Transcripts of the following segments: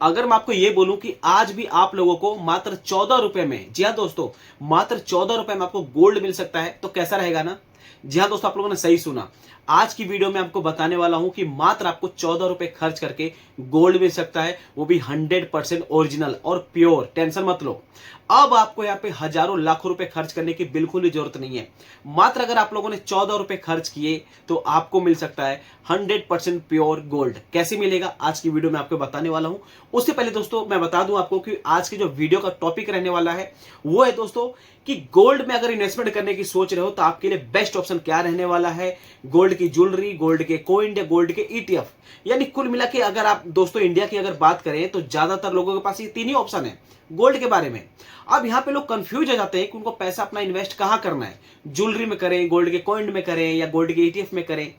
अगर मैं आपको ये बोलूं कि आज भी आप लोगों को मात्र 14 रुपए में, जी हाँ दोस्तों, मात्र 14 रुपए में आपको गोल्ड मिल सकता है, तो कैसा रहेगा ना। जी हाँ दोस्तों, आप लोगों ने सही सुना। आज की वीडियो में आपको बताने वाला हूं कि मात्र आपको 14 रुपए खर्च करके गोल्ड मिल सकता है, वो भी 100% ओरिजिनल और प्योर। टेंशन मत लो, अब आपको यहाँ पे हजारों लाखों रुपए खर्च करने की बिल्कुल भी जरूरत नहीं है। मात्र अगर आप लोगों ने 14 रुपए खर्च किए तो आपको मिल सकता है 100% प्योर गोल्ड। कैसे मिलेगा आज की वीडियो में आपको बताने वाला हूं। उससे पहले दोस्तों मैं बता दूं आपको कि आज की जो वीडियो का टॉपिक रहने वाला है वो है दोस्तों कि गोल्ड में अगर इन्वेस्टमेंट करने की सोच रहे हो तो आपके लिए बेस्ट ऑप्शन क्या रहने वाला है। गोल्ड की ज्वेलरी, गोल्ड के कॉइन या गोल्ड के ईटीएफ, यानी कुल मिला के अगर आप दोस्तों इंडिया की अगर बात करें तो ज्यादातर लोगों के पास ये तीन ही ऑप्शन है गोल्ड के बारे में। अब यहाँ पे लोग कंफ्यूज हो जाते हैं कि उनको पैसा अपना इन्वेस्ट कहाँ करना है, ज्वेलरी में करें, गोल्ड के कॉइन में करें या गोल्ड के ईटीएफ में करें।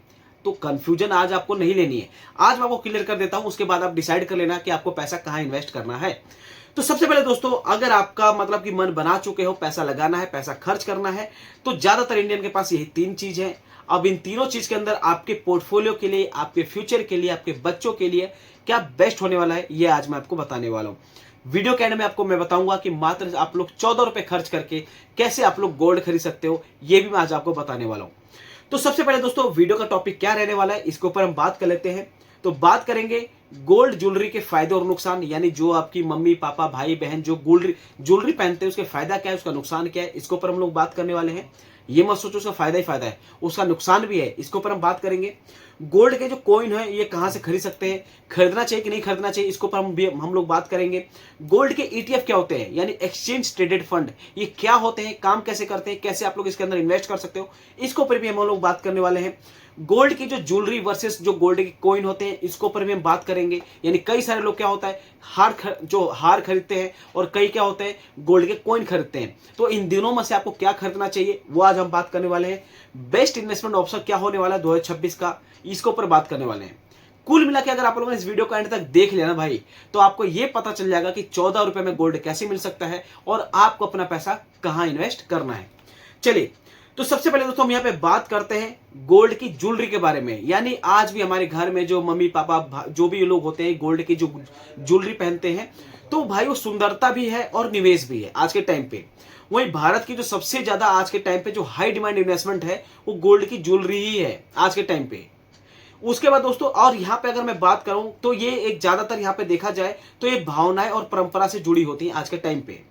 तो कंफ्यूजन आज आपको नहीं लेनी है, आज मैं आपको क्लियर कर देता हूं, उसके बाद आप डिसाइड कर लेना कि आपको पैसा कहां इन्वेस्ट करना है। तो सबसे पहले दोस्तों, अगर आपका मतलब कि मन बना चुके हो, पैसा लगाना है, पैसा खर्च करना है, तो ज्यादातर इंडियन के पास यही तीन चीज है। अब इन तीनों चीज के अंदर आपके पोर्टफोलियो के लिए, आपके फ्यूचर के लिए, आपके बच्चों के लिए क्या बेस्ट होने वाला है, ये आज मैं आपको बताने वाला हूं। वीडियो के एंड में आपको मैं बताऊंगा कि मात्र आप लोग 14 रुपए खर्च करके कैसे आप लोग गोल्ड खरीद सकते हो, ये भी मैं आज आपको बताने वाला हूं। तो सबसे पहले दोस्तों, वीडियो का टॉपिक क्या रहने वाला है इसके ऊपर हम बात कर लेते हैं। तो बात करेंगे गोल्ड ज्वेलरी के फायदे और नुकसान, यानी जो आपकी मम्मी पापा भाई बहन जो गोल्ड ज्वेलरी पहनते हैं उसके फायदा क्या है, उसका नुकसान क्या है, इसके ऊपर हम लोग बात करने वाले हैं। ये मत सोचो उसका फायदा ही फायदा है, उसका नुकसान भी है, इसके ऊपर हम बात करेंगे। गोल्ड के जो कॉइन है ये कहां से खरीद सकते हैं, खरीदना चाहिए कि नहीं खरीदना चाहिए, इसके ऊपर हम लोग बात करेंगे। गोल्ड के ईटीएफ क्या होते हैं, यानी एक्सचेंज ट्रेडेड फंड, ये क्या होते हैं, काम कैसे करते हैं, कैसे आप लोग इसके अंदर इन्वेस्ट कर सकते हो, इसके ऊपर भी हम लोग बात करने वाले हैं। गोल्ड की जो ज्वेलरी वर्सेस जो गोल्ड के कॉइन होते हैं इसके ऊपर भी हम बात करेंगे। यानी कई सारे लोग क्या होता है जो हार खरीदते हैं और कई क्या होते हैं गोल्ड के कॉइन खरीदते हैं। तो इन दिनों में से आपको क्या खरीदना चाहिए वो आज हम बात करने वाले हैं। बेस्ट इन्वेस्टमेंट ऑप्शन क्या होने वाला है 2026 का, इसके ऊपर बात करने वाले हैं। कुल मिला के अगर आप लोगों ने इस वीडियो को एंड तक देख लिया ना भाई, तो आपको यह पता चल जाएगा कि 14 रुपए में गोल्ड कैसे मिल सकता है और आपको अपना पैसा कहां इन्वेस्ट करना है। चलिए, तो सबसे पहले दोस्तों हम यहाँ पे बात करते हैं गोल्ड की ज्वेलरी के बारे में। यानी आज भी हमारे घर में जो मम्मी पापा जो भी लोग होते हैं गोल्ड की जो ज्वेलरी पहनते हैं, तो भाई वो सुंदरता भी है और निवेश भी है आज के टाइम पे। वहीं भारत की जो सबसे ज्यादा आज के टाइम पे जो हाई डिमांड इन्वेस्टमेंट है वो गोल्ड की ज्वेलरी ही है आज के टाइम पे। उसके बाद दोस्तों, और यहाँ पे अगर मैं बात करूं तो ये एक ज्यादातर यहाँ पे देखा जाए तो ये भावनाएं और परंपरा से जुड़ी होती हैं आज के टाइम पे।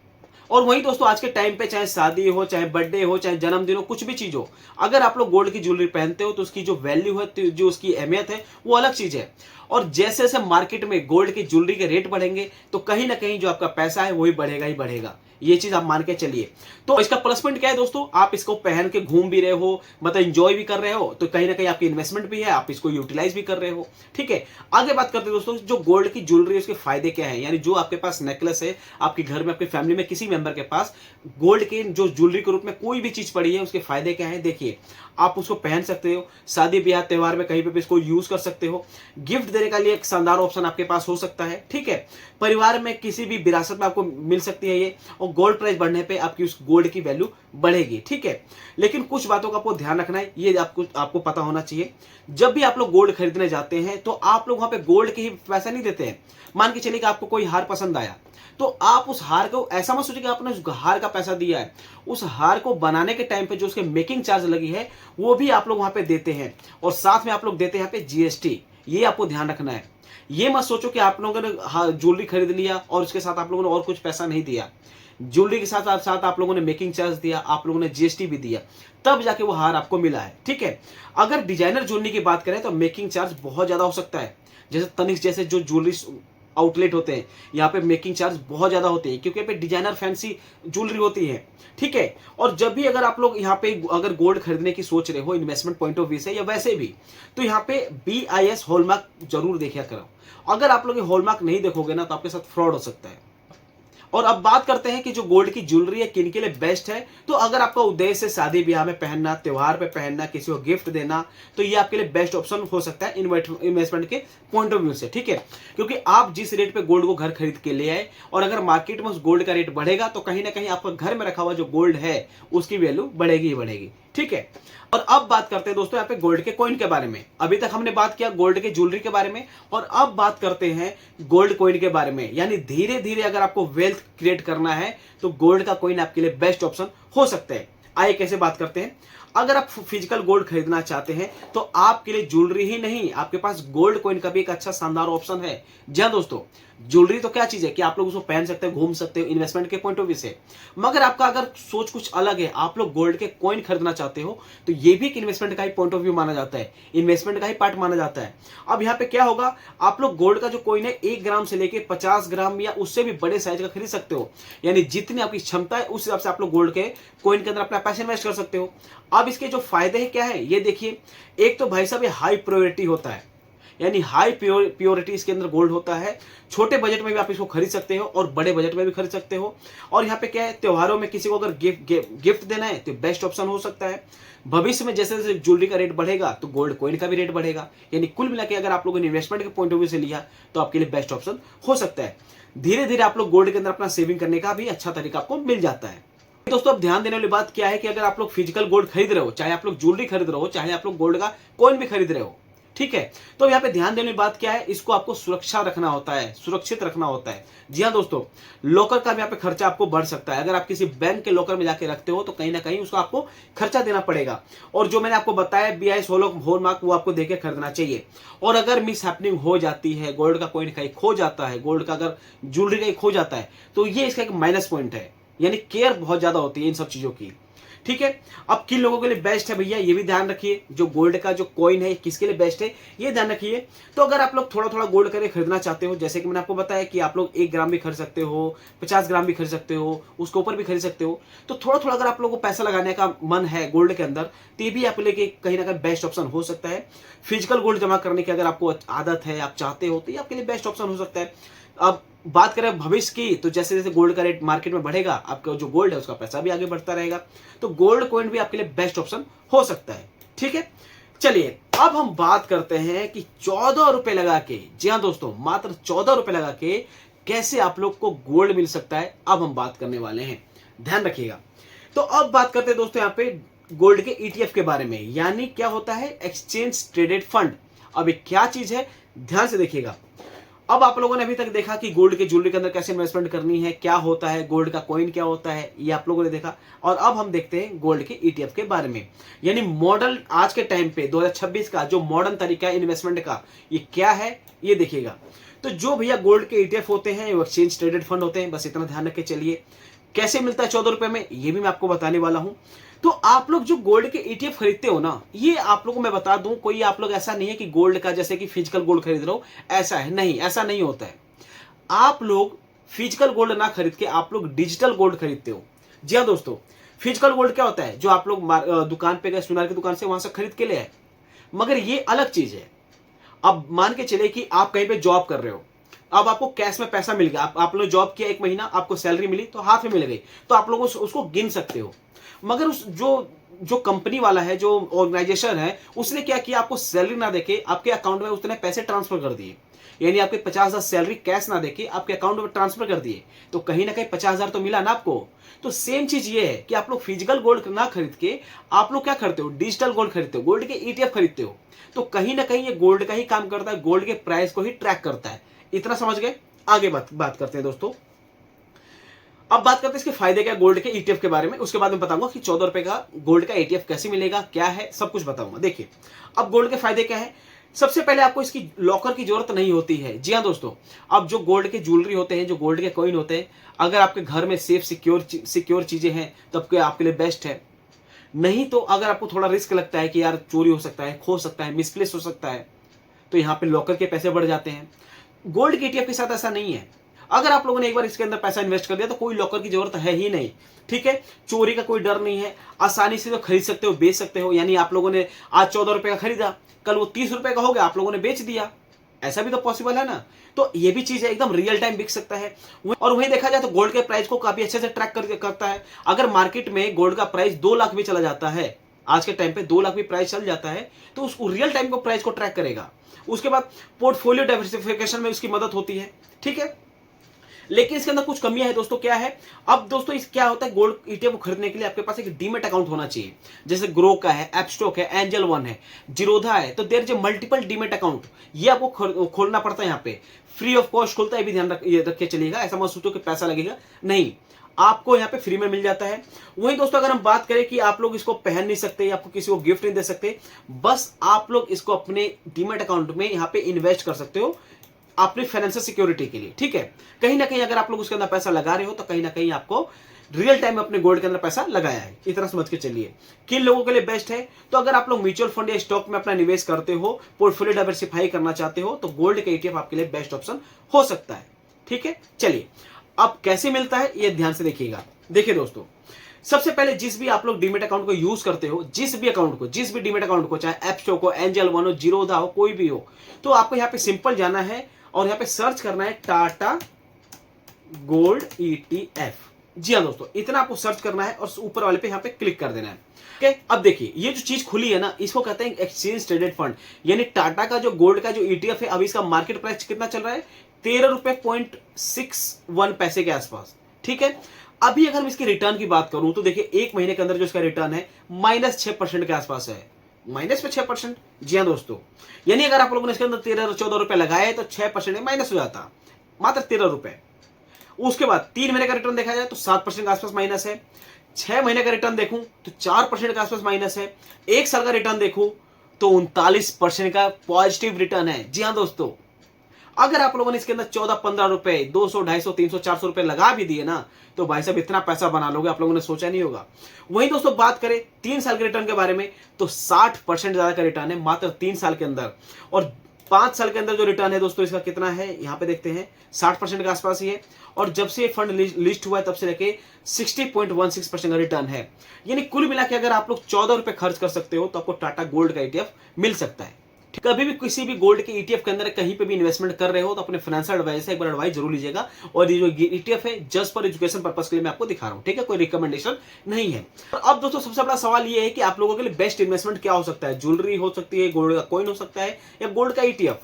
और वही दोस्तों, आज के टाइम पे चाहे शादी हो, चाहे बर्थडे हो, चाहे जन्मदिन हो, कुछ भी चीज हो, अगर आप लोग गोल्ड की ज्वेलरी पहनते हो तो उसकी जो वैल्यू है, तो जो उसकी अहमियत है वो अलग चीज है। और जैसे जैसे मार्केट में गोल्ड की ज्वेलरी के रेट बढ़ेंगे तो कहीं ना कहीं जो आपका पैसा है वही बढ़ेगा ही बढ़ेगा, ये चीज आप मान के चलिए। तो इसका प्लस पॉइंट क्या है दोस्तों, आप इसको पहन के घूम भी रहे हो, मतलब एंजॉय भी कर रहे हो, तो कहीं ना कहीं आपकी इन्वेस्टमेंट भी है, आप इसको यूटिलाइज भी कर रहे हो। ठीक है, आगे बात करते हैं दोस्तों, जो गोल्ड की ज्वेलरी है उसके फायदे क्या है। यानी जो आपके पास नेकलेस है, आपके घर में, आपकी फैमिली में किसी मेंबर के पास गोल्ड के जो ज्वेलरी के रूप में कोई भी चीज पड़ी है, उसके फायदे क्या है देखिए। आप उसको पहन सकते हो, शादी ब्याह त्योहार में कहीं पे भी इसको यूज कर सकते हो, गिफ्ट देने का लिए एक शानदार ऑप्शन आपके पास हो सकता है। ठीक है, परिवार में किसी भी विरासत में आपको मिल सकती है ये, और गोल्ड प्राइस बढ़ने पे आपकी उस गोल्ड की वैल्यू बढ़ेगी। ठीक है, लेकिन कुछ बातों का आपको ध्यान रखना है, ये आपको पता होना चाहिए। जब भी आप लोग गोल्ड खरीदने जाते हैं तो आप लोग वहां पे गोल्ड के ही पैसा नहीं देते हैं। मान के चलिए कि आपको कोई हार पसंद आया, तो आप उस हार को ऐसा मत सोचिए कि आपने उस हार का पैसा दिया है। उस हार को बनाने के टाइम पे जो उसके मेकिंग चार्ज लगी है वो भी आप लोग वहां पे देते हैं, और साथ में आप लोग देते हैं यहाँ पे जीएसटी। ये आपको ध्यान रखना है। ये मत सोचो कि आप लोगों ने ज्वेलरी खरीद लिया और उसके साथ आप लोगों ने और कुछ पैसा नहीं दिया। ज्वेलरी के साथ साथ आप लोगों ने मेकिंग चार्ज दिया, आप लोगों ने जीएसटी भी दिया, तब जाके वो हार आपको मिला है। ठीक है, अगर डिजाइनर ज्वेलरी की बात करें तो मेकिंग चार्ज बहुत ज्यादा हो सकता है। जैसे तनिष्क जैसे जो ज्वेलरी आउटलेट होते हैं, यहाँ पे मेकिंग चार्ज बहुत ज्यादा होते हैं क्योंकि यहाँ पे डिजाइनर फैंसी ज्वेलरी होती है। ठीक है, और जब भी अगर आप लोग यहाँ पे अगर गोल्ड खरीदने की सोच रहे हो इन्वेस्टमेंट पॉइंट ऑफ व्यू से या वैसे भी, तो यहाँ पे BIS हॉलमार्क जरूर देखा करो। अगर आप लोग ये हॉलमार्क नहीं देखोगे ना तो आपके साथ फ्रॉड हो सकता है। और अब बात करते हैं कि जो गोल्ड की ज्वेलरी है किन के लिए बेस्ट है। तो अगर आपका उद्देश्य है शादी ब्याह में पहनना, त्योहार पे पहनना, किसी को गिफ्ट देना, तो ये आपके लिए बेस्ट ऑप्शन हो सकता है इन्वेस्टमेंट के पॉइंट ऑफ व्यू से। ठीक है, क्योंकि आप जिस रेट पे गोल्ड को घर खरीद के ले आए, और अगर मार्केट में उस गोल्ड का रेट बढ़ेगा तो कहीं ना कहीं आपका घर में रखा हुआ जो गोल्ड है उसकी वैल्यू बढ़ेगी ही बढ़ेगी। ठीक है। और अब बात करते हैं दोस्तों यहाँ पे गोल्ड के कॉइन के बारे में। अभी तक हमने बात किया गोल्ड के ज्वेलरी के बारे में, और अब बात करते हैं गोल्ड कॉइन के बारे में। यानी धीरे धीरे अगर आपको वेल्थ क्रिएट करना है तो गोल्ड का कॉइन आपके लिए बेस्ट ऑप्शन हो सकता है। आइए कैसे बात करते हैं। अगर आप फिजिकल गोल्ड खरीदना चाहते हैं तो आपके लिए ज्वेलरी ही नहीं, आपके पास गोल्ड कॉइन का भी एक अच्छा शानदार ऑप्शन है। जी हाँ दोस्तों, ज्वेलरी तो क्या चीज है कि आप लोग उसको पहन सकते हो, घूम सकते हो इन्वेस्टमेंट के पॉइंट ऑफ व्यू से। मगर आपका अगर सोच कुछ अलग है, आप लोग गोल्ड के कॉइन खरीदना चाहते हो, तो ये भी एक इन्वेस्टमेंट का ही पॉइंट ऑफ व्यू माना जाता है, इन्वेस्टमेंट का ही पार्ट माना जाता है। अब यहाँ पे क्या होगा, आप लोग गोल्ड का जो कॉइन है 1 ग्राम से लेके 50 ग्राम या उससे भी बड़े साइज का खरीद सकते हो। यानी जितनी आपकी क्षमता है उस हिसाब से आप लोग गोल्ड के कॉइन के अंदर अपना पैसा इन्वेस्ट कर सकते हो। अब इसके जो फायदे हैं क्या है ये देखिए। एक तो भाई साहब ये हाई प्योरिटी होता है, यानी हाई प्योरिटी इसके अंदर गोल्ड होता है। छोटे बजट में भी आप इसको खरीद सकते हो और बड़े बजट में भी खरीद सकते हो। और यहाँ पे क्या है, त्योहारों में किसी को अगर गिफ्ट देना है तो बेस्ट ऑप्शन हो सकता है। भविष्य में जैसे जैसे ज्वेलरी का रेट बढ़ेगा तो गोल्ड कॉइन का भी रेट बढ़ेगा। यानी कुल मिला के अगर आप लोगों ने इन्वेस्टमेंट के पॉइंट ऑफ व्यू से लिया तो आपके लिए बेस्ट ऑप्शन हो सकता है। धीरे धीरे आप लोग गोल्ड के अंदर अपना सेविंग करने का भी अच्छा तरीका आपको मिल जाता है। दोस्तों अब ध्यान देने वाली बात क्या है कि अगर आप लोग फिजिकल गोल्ड खरीद रहे हो, चाहे आप लोग ज्वेलरी खरीद रहे हो, चाहे आप लोग गोल्ड का कॉइन भी खरीद रहे हो, ठीक है, तो यहाँ पे ध्यान देने वाली बात क्या है, इसको आपको सुरक्षा रखना होता है, सुरक्षित रखना होता है। जी हाँ दोस्तों, लॉकर का भी यहाँ पे खर्चा आपको बढ़ सकता है। अगर आप किसी बैंक के लॉकर में जाके रखते हो तो कहीं ना कहीं उसको आपको खर्चा देना पड़ेगा। और जो मैंने आपको बताया BIS हॉलमार्क वो आपको देके खरीदना चाहिए। और अगर मिस हैपनिंग हो जाती है, गोल्ड का कॉइन कहीं खो जाता है, गोल्ड का अगर ज्वेलरी कहीं खो जाता है, तो ये इसका एक माइनस पॉइंट है। यानी केयर बहुत ज्यादा होती है इन सब चीजों की, ठीक है। अब किन लोगों के लिए बेस्ट है भैया ये भी ध्यान रखिए। जो गोल्ड का जो कॉइन है किसके लिए बेस्ट है ये ध्यान रखिए। तो अगर आप लोग थोड़ा थोड़ा गोल्ड करके खरीदना चाहते हो, जैसे कि मैंने आपको बताया कि आप लोग 1 ग्राम भी खरीद सकते हो, 50 ग्राम भी खरीद सकते हो, उसके ऊपर भी खरीद सकते हो, तो थोड़ा थोड़ा अगर आप लोगों को पैसा लगाने का मन है गोल्ड के अंदर तो ये भी आपके लिए कहीं ना कहीं बेस्ट ऑप्शन हो सकता है। फिजिकल गोल्ड जमा करने की अगर आपको आदत है, आप चाहते हो, तो ये आपके लिए बेस्ट ऑप्शन हो सकता है। अब बात करें भविष्य की, तो जैसे जैसे गोल्ड का रेट मार्केट में बढ़ेगा, आपका जो गोल्ड है उसका पैसा भी आगे बढ़ता रहेगा, तो गोल्ड कॉइन भी आपके लिए बेस्ट ऑप्शन हो सकता है, ठीक है। चलिए अब हम बात करते हैं कि 14 रुपए लगा के, जी हाँ दोस्तों, मात्र 14 रुपए लगा के कैसे आप लोग को गोल्ड मिल सकता है, अब हम बात करने वाले हैं, ध्यान रखिएगा। तो अब बात करते हैं दोस्तों यहाँ पे गोल्ड के ETF के बारे में। यानी क्या होता है, एक्सचेंज ट्रेडेड फंड। अब ये क्या चीज है, ध्यान से देखिएगा। अब आप लोगों ने अभी तक देखा कि गोल्ड के ज्वेलरी के अंदर कैसे इन्वेस्टमेंट करनी है, क्या होता है, गोल्ड का कॉइन क्या होता है, ये आप लोगों ने देखा। और अब हम देखते हैं गोल्ड के ETF के बारे में। यानी मॉडल आज के टाइम पे 2026 का जो मॉडर्न तरीका है इन्वेस्टमेंट का, ये क्या है ये देखिएगा। तो जो भैया गोल्ड के ETF होते हैं वो एक्सचेंज ट्रेडेड फंड होते हैं, बस इतना ध्यान रख के चलिए। कैसे मिलता है 14 रुपए में ये भी मैं आपको बताने वाला हूं। तो आप लोग जो गोल्ड के ETF खरीदते हो ना, ये आप लोगों को मैं बता दूं, कोई आप लोग ऐसा नहीं है कि गोल्ड का जैसे कि फिजिकल गोल्ड खरीद रहे हो, ऐसा है नहीं, ऐसा नहीं होता है। आप लोग फिजिकल गोल्ड ना खरीद के आप लोग डिजिटल गोल्ड खरीदते हो। जी हाँ दोस्तों, फिजिकल गोल्ड क्या होता है, जो आप लोग दुकान पे गए, सुनार की दुकान से वहां से खरीद के ले आए, मगर ये अलग चीज है। अब मान के चले कि आप कहीं पे जॉब कर रहे हो, अब आपको कैश में पैसा मिल गया, आप लोग जॉब किया 1 महीना, आपको सैलरी मिली तो हाथ में मिल गई, तो आप लोग उसको गिन सकते हो। मगर उस जो कंपनी वाला है, जो ऑर्गेनाइजेशन है, उसने क्या किया, आपको सैलरी ना देके आपके अकाउंट में उसने पैसे ट्रांसफर कर दिए। यानी आपके 50,000 सैलरी कैश ना देके आपके अकाउंट में ट्रांसफर कर दिए, तो कहीं ना कहीं 50,000 तो मिला ना आपको। तो सेम चीज ये है कि आप लोग फिजिकल गोल्ड ना खरीद के आप लोग क्या करते हो, डिजिटल गोल्ड खरीदते हो, गोल्ड के ETF खरीदते हो। तो कहीं ना कहीं ये गोल्ड का ही काम करता है, गोल्ड के प्राइस को ही ट्रैक करता है। इतना समझ गए। आगे बात करते हैं दोस्तों। अब बात करते हैं इसके फायदे क्या गोल्ड के ETF के बारे में, उसके बाद मैं बताऊंगा कि 14 रुपए का गोल्ड का ETF कैसे मिलेगा, क्या है, सब कुछ बताऊंगा। देखिए अब गोल्ड के फायदे क्या है। सबसे पहले आपको इसकी लॉकर की जरूरत नहीं होती है। जी हाँ दोस्तों, अब जो गोल्ड के ज्वेलरी होते हैं, जो गोल्ड के कॉइन होते हैं, अगर आपके घर में सेफ सिक्योर चीजें हैं तो आपके लिए बेस्ट है। नहीं तो अगर आपको थोड़ा रिस्क लगता है कि यार चोरी हो सकता है, खो सकता है, मिसप्लेस हो सकता है, तो यहाँ पे लॉकर के पैसे बढ़ जाते हैं। गोल्ड के ETF के साथ ऐसा नहीं है। अगर आप लोगों ने एक बार इसके अंदर पैसा इन्वेस्ट कर दिया तो कोई लॉकर की जरूरत है ही नहीं, ठीक है। चोरी का कोई डर नहीं है, आसानी से तो खरीद सकते हो, बेच सकते हो। यानी आप लोगों ने आज 14 रुपए का खरीदा, कल वो 30 रुपए का हो गया, आप लोगों ने बेच दिया, ऐसा भी तो पॉसिबल है ना। तो ये भी चीज है, एकदम रियल टाइम बिक सकता है। और वहीं देखा जाए तो गोल्ड के प्राइस को काफी अच्छे से ट्रैक करता है। अगर मार्केट में गोल्ड का प्राइस 2 लाख भी चला जाता है, आज के टाइम पे 2 लाख भी प्राइस चल जाता है, तो उसको रियल टाइम को प्राइस को ट्रैक करेगा। उसके बाद पोर्टफोलियो डाइवर्सिफिकेशन में उसकी मदद होती है, ठीक है। लेकिन इसके अंदर कुछ कमियां है दोस्तों। क्या है, अब दोस्तों इस क्या होता है, गोल्ड ईटीएफ को खरीदने के लिए आपके पास एक डीमेट अकाउंट होना चाहिए। जैसे ग्रो का है, एपस्टॉक है, एंजल वन है, जीरोधा है, तो there is multiple demat account, ये आपको खोलना पड़ता है। यहाँ पे फ्री ऑफ कॉस्ट खुलता है, भी ध्यान रख के चलिएगा। ऐसा मत सोचो कि पैसा लगेगा, नहीं, आपको यहाँ पे फ्री में मिल जाता है। वहीं दोस्तों अगर हम बात करें कि आप लोग इसको पहन नहीं सकते, आपको किसी को गिफ्ट नहीं दे सकते, बस आप लोग इसको अपने डीमेट अकाउंट में यहाँ पे इन्वेस्ट कर सकते हो अपनी फाइनेंशियल सिक्योरिटी के लिए, ठीक है। कहीं ना कहीं अगर आप लोग उसके अंदर पैसा लगा रहे हो तो कहीं ना कहीं आपको रियल टाइम में अपने गोल्ड के अंदर पैसा लगाया है, इतना समझ के चलिए। किन लोगों के लिए बेस्ट है, तो अगर आप लोग म्यूचुअल फंड या स्टॉक में अपना निवेश करते हो, पोर्टफोलियो डाइवर्सिफाई करना चाहते हो, तो गोल्ड का ईटीएफ आपके लिए बेस्ट ऑप्शन हो सकता है, ठीक है। चलिए अब कैसे मिलता है ये ध्यान से देखिएगा। देखिए दोस्तों, सबसे पहले जिस भी आप लोग डीमेट अकाउंट को यूज करते हो, जिस भी डीमेट अकाउंट को, चाहे एपस्टॉक हो, एंजल वन हो, जीरोधा हो, कोई भी हो, तो आपको यहाँ पे सिंपल जाना है और यहाँ पे सर्च करना है टाटा गोल्ड ईटीएफ। जी हाँ दोस्तों, इतना आपको सर्च करना है और ऊपर वाले पे यहाँ पे क्लिक कर देना है। ओके, अब देखिए ये जो चीज खुली है ना, इसको कहते हैं एक्सचेंज ट्रेडेड फंड, यानी टाटा का जो गोल्ड का जो ईटीएफ है, अभी इसका मार्केट प्राइस कितना चल रहा है, 13.61 पैसे के आसपास, ठीक है। अभी अगर मैं इसके रिटर्न की बात करूं तो देखिए एक महीने के अंदर जो इसका रिटर्न है -6% के आसपास है, -6%। जी हाँ दोस्तों, यानी अगर आप लोगों ने इसके अंदर 13-14 रुपए लगाए तो 6% माइनस हो जाता, मात्र 13 रुपए। उसके बाद 3 महीने का रिटर्न देखा जाए तो 7% के आसपास माइनस है, 6 महीने का रिटर्न देखूं तो 4% के आसपास माइनस है, 1 साल का रिटर्न देखूं तो 39% का पॉजिटिव रिटर्न है। जी हाँ दोस्तों, अगर आप लोगों ने इसके अंदर 14-15 रुपए, 200, 250, 300, 400 रुपए लगा भी दिए ना, तो भाई साहब इतना पैसा बना लोगे, आप लोगों ने सोचा नहीं होगा। वहीं दोस्तों बात करें 3 साल के रिटर्न के बारे में, तो 60% ज्यादा का रिटर्न है मात्र 3 साल के अंदर। और 5 साल के अंदर जो रिटर्न है दोस्तों इसका कितना है, यहाँ पे देखते हैं 60% के आसपास ही है। और जब से फंड लिस्ट हुआ है तब से लेके 60.16% का रिटर्न है। यानी कुल मिला के अगर आप लोग 14 रुपए खर्च कर सकते हो तो आपको टाटा गोल्ड का ईटीएफ मिल सकता है। कभी भी किसी भी गोल्ड के ईटीएफ के अंदर कहीं पे भी इन्वेस्टमेंट कर रहे हो तो अपने फाइनेंशियल एडवाइस से एक बार एडवाइस जरूर लीजिएगा। और ये जो ईटीएफ है जस्ट फॉर एजुकेशन पर्पस के लिए मैं आपको दिखा रहा हूँ, ठीक है, कोई रिकमेंडेशन नहीं है। अब दोस्तों सबसे बड़ा सवाल ये है कि आप लोगों के लिए बेस्ट इन्वेस्टमेंट क्या हो सकता है, ज्वेलरी हो सकती है, गोल्ड का कॉइन हो सकता है, या गोल्ड का ईटीएफ।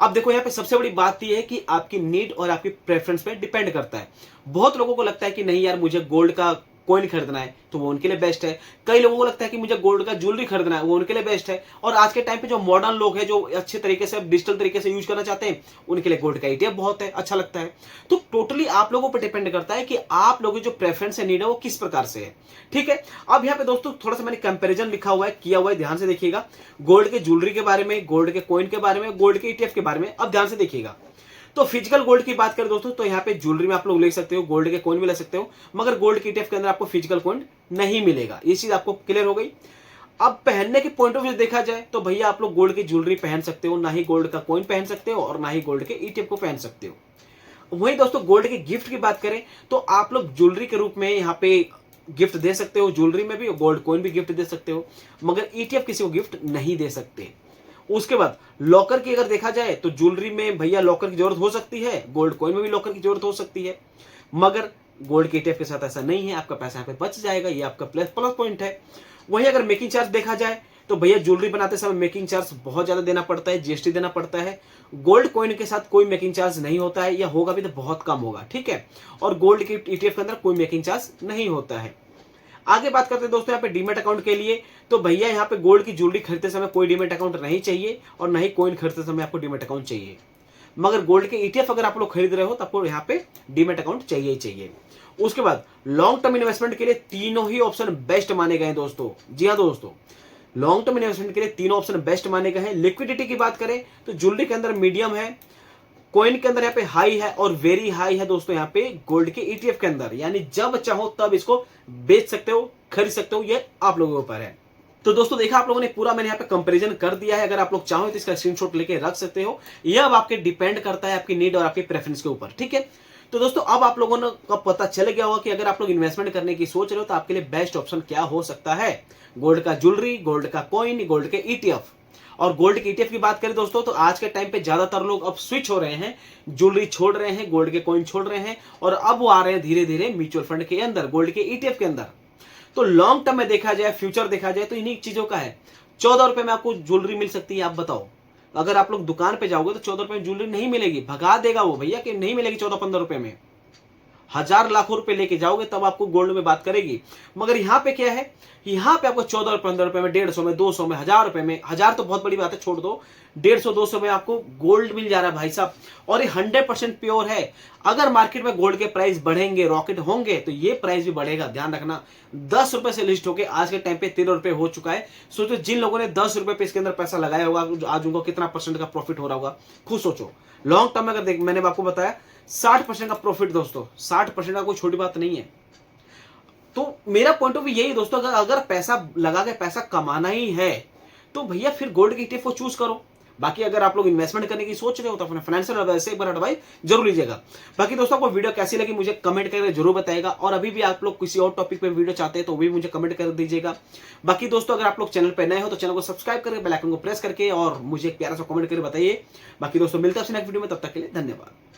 अब देखो यहाँ पे सबसे बड़ी बात यह है कि आपकी नीड और आपकी प्रेफरेंस पे डिपेंड करता है। बहुत लोगों को लगता है कि नहीं यार मुझे गोल्ड का कॉइन खरीदना है तो वो उनके लिए बेस्ट है। कई लोगों को लगता है कि मुझे गोल्ड का ज्वेलरी खरीदना है, वो उनके लिए बेस्ट है। और आज के टाइम पे जो मॉडर्न लोग हैं जो अच्छे तरीके से डिजिटल तरीके से यूज करना चाहते हैं, उनके लिए गोल्ड का ईटीएफ बहुत है, अच्छा लगता है। तो टोटली आप लोगों पर डिपेंड करता है कि आप लोगों की जो प्रेफरेंस है, नीड है, वो किस प्रकार से है, ठीक है। अब यहाँ पे दोस्तों थोड़ा सा मैंने कंपेरिजन लिखा हुआ है, किया हुआ है, ध्यान से देखिएगा। गोल्ड के ज्वेलरी के बारे में, गोल्ड के कॉइन के बारे में, गोल्ड के ईटीएफ के बारे में, अब ध्यान से देखिएगा। तो फिजिकल गोल्ड की बात करें दोस्तों तो यहाँ पे ज्वेलरी में आप लोग ले सकते हो, गोल्ड के कॉइन भी ले सकते हो, मगर गोल्ड के ईटीएफ के अंदर आपको फिजिकल कॉइन नहीं मिलेगा। ये चीज आपको क्लियर हो गई। अब पहनने के पॉइंट ऑफ व्यू देखा जाए तो भैया आप लोग गोल्ड की ज्वेलरी पहन सकते हो, ना ही गोल्ड का कॉइन पहन सकते हो और ना ही गोल्ड के ईटीएफ को पहन सकते हो। वहीं दोस्तों गोल्ड के गिफ्ट की बात करें तो आप लोग ज्वेलरी के रूप में यहाँ पे गिफ्ट दे सकते हो, ज्वेलरी में भी गोल्ड कॉइन भी गिफ्ट दे सकते हो, मगर ईटीएफ किसी को गिफ्ट नहीं दे सकते। उसके बाद लॉकर की अगर देखा जाए तो ज्वेलरी में भैया लॉकर की जरूरत हो सकती है, गोल्ड कॉइन में भी लॉकर की जरूरत हो सकती है, मगर गोल्ड के ईटीएफ के साथ ऐसा नहीं है, आपका पैसा यहाँ पे बच जाएगा, ये आपका प्लस पॉइंट है। वहीं अगर मेकिंग चार्ज देखा जाए तो भैया ज्वेलरी बनाते समय मेकिंग चार्ज बहुत ज्यादा देना पड़ता है, जीएसटी देना पड़ता है। गोल्ड कॉइन के साथ कोई मेकिंग चार्ज नहीं होता है, या होगा भी तो बहुत कम होगा, ठीक है। और गोल्ड के ईटीएफ के अंदर कोई मेकिंग चार्ज नहीं होता है। आगे बात करते हैं दोस्तों यहाँ पे डीमेट अकाउंट के लिए, तो भैया यहाँ पे गोल्ड की ज्वेलरी खरीदते समय कोई डीमेट अकाउंट नहीं चाहिए और ना ही कॉइन खरीदते समय आपको डीमेट अकाउंट चाहिए। मगर गोल्ड के ईटीएफ अगर आप लोग खरीद रहे हो तो आपको यहाँ पे डीमेट अकाउंट चाहिए ही चाहिए। उसके बाद लॉन्ग टर्म इन्वेस्टमेंट के लिए तीनों ही ऑप्शन बेस्ट माने गए हैं दोस्तों। जी हाँ दोस्तों, लॉन्ग टर्म इन्वेस्टमेंट के लिए तीनों ऑप्शन बेस्ट माने गए हैं। लिक्विडिटी की बात करें तो ज्वेलरी के अंदर मीडियम है, कॉइन के अंदर यहाँ पे हाई है और वेरी हाई है दोस्तों यहाँ पे गोल्ड के ईटीएफ के अंदर, यानी जब चाहो तब इसको बेच सकते हो, खरीद सकते हो, ये आप लोगों के ऊपर है। तो दोस्तों देखा आप लोगों ने पूरा मैंने यहाँ पे कंपैरिजन कर दिया है। अगर आप लोग चाहो तो इसका स्क्रीनशॉट लेके रख सकते हो, यह अब आपके डिपेंड करता है आपकी नीड और आपकी प्रेफरेंस के ऊपर, ठीक है। तो दोस्तों अब आप लोगों को पता चल गया होगा कि अगर आप लोग इन्वेस्टमेंट करने की सोच रहे हो तो आपके लिए बेस्ट ऑप्शन क्या हो सकता है, गोल्ड का ज्वेलरी, गोल्ड का कॉइन, गोल्ड के ईटीएफ। और गोल्ड के ईटीएफ की बात करें दोस्तों तो आज के टाइम पे ज्यादातर लोग अब स्विच हो रहे हैं, ज्वेलरी छोड़ रहे हैं, गोल्ड के कॉइन छोड़ रहे हैं और अब वो आ रहे हैं धीरे धीरे म्यूचुअल फंड के अंदर, गोल्ड के ईटीएफ के अंदर। तो लॉन्ग टर्म में देखा जाए, फ्यूचर देखा जाए तो इन्हीं चीजों का है। 14 रुपए में आपको ज्वेलरी मिल सकती है, आप बताओ। अगर आप लोग दुकान पे जाओगे तो 14 रुपए में ज्वेलरी नहीं मिलेगी, भगा देगा वो भैया कि नहीं मिलेगी 14-15 रुपए में। हजार लाखों रुपए लेके जाओगे तब आपको गोल्ड में बात करेगी। मगर यहाँ पे क्या है, यहाँ पे आपको 14 और 15 रुपए में, 150 में, 200 में, 1000 रुपए में, 1000 तो बहुत बड़ी बात है, छोड़ दो, 150 200 में आपको गोल्ड मिल जा रहा है भाई साहब। और ये 100% प्योर है। अगर मार्केट में गोल्ड के प्राइस बढ़ेंगे, रॉकेट होंगे, तो ये प्राइस भी बढ़ेगा, ध्यान रखना। 10 रुपए से लिस्ट होके आज के टाइम पे 13 रुपए हो चुका है। सोचो जिन लोगों ने 10 रुपए पे इसके अंदर पैसा लगाया होगा, आज उनको कितना परसेंट का प्रॉफिट हो रहा होगा, खुद सोचो। लॉन्ग टर्म में अगर देख, मैंने आपको बताया 60% का प्रॉफिट दोस्तों, 60% का कोई छोटी बात नहीं है। तो मेरा पॉइंट ऑफ व्यू यही दोस्तों, अगर पैसा लगा के पैसा कमाना ही है तो भैया फिर गोल्ड की ETF को चूज करो। बाकी अगर आप लोग इन्वेस्टमेंट करने की सोच रहे हो तो अपने फाइनेंशियल एडवाइस से एक बार एडवाइस जरूर लीजिएगा। बाकी दोस्तों आपको वीडियो कैसी लगी मुझे कमेंट करके जरूर बताइएगा, और अभी भी आप लोग किसी और टॉपिक पे वीडियो चाहते हैं तो भी मुझे कमेंट कर दीजिएगा। बाकी दोस्तों अगर आप लोग चैनल पे नए हो तो चैनल को सब्सक्राइब करके बेल आइकन को प्रेस करके और मुझे एक प्यारा सा कमेंट करके बताइए। बाकी दोस्तों मिलते हैं आपसे नेक्स्ट वीडियो में, तब तक के लिए धन्यवाद।